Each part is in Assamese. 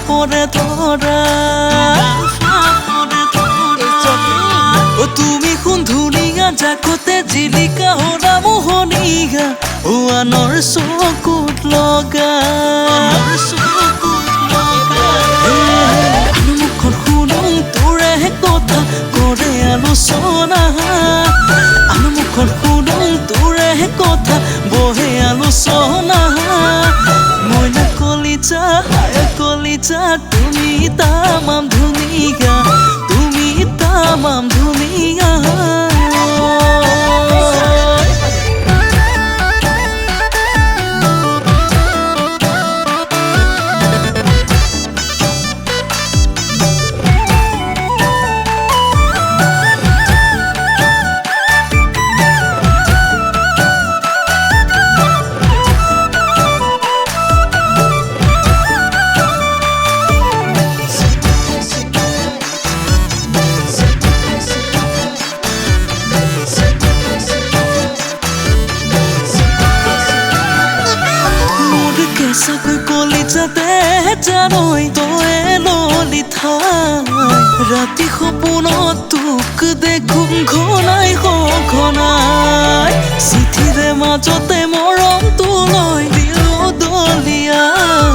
পৰে ধৰা ও তুমি শুন ধুনীয়া জাকতে জিলিকা হৰা মোহনীয়া ও আনৰ চকুত লগা মুখত শুনো তোৰে কথা কৰে আলোচনা মুখত শুনো তোৰে কথা বহে আলোচনা মইনা কলিজা তুমি তামাম ধুনীয়া তুমি তামাম ধুনীয়া কেঁচাকৈ কলিজাতে জানৈ তয়ে ললি ঠাই ৰাতি সপোনত তোক দেখোঁ ঘনাই ঘনাই চিঠিৰে মাজতে মৰমটো লৈ দিলো দলিয়াই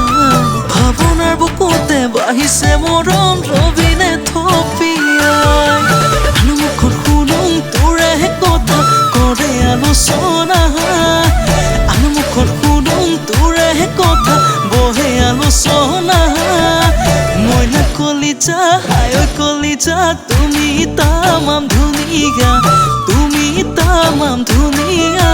ভাৱনাৰ বুকুতে বাঢ়িছে মৰম ৰবিনে থপিয়াই মুখত শুনো তোৰে কথা কৰে আলোচনা মুখত শুনো তোৰে কথা বহে আলোচনা মইনা কলিজা তুমি তামাম ধুনীয়া তুমি তামাম ধুনীয়া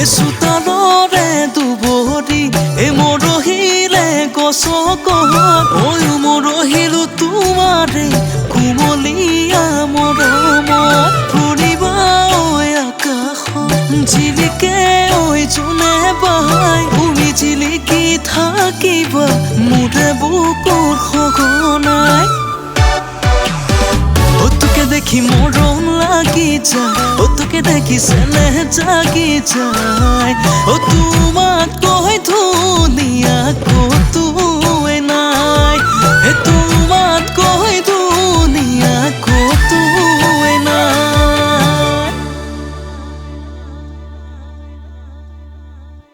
চোতালৰে দুবৰি মৰহিলে গছক ময়ো মৰহিলো তোমাৰে কোমলীয়া মৰমত ফুৰিবা ঐ আকাশত জিলিকে ঐ জোনে বাই তুমি জিলিকি থাকিবা মোৰে বুকুৰ সঘনাই তোকে দেখি মৰম লাগি যায় তোকে দেখি চেনেহ জাগি যায় তোমাক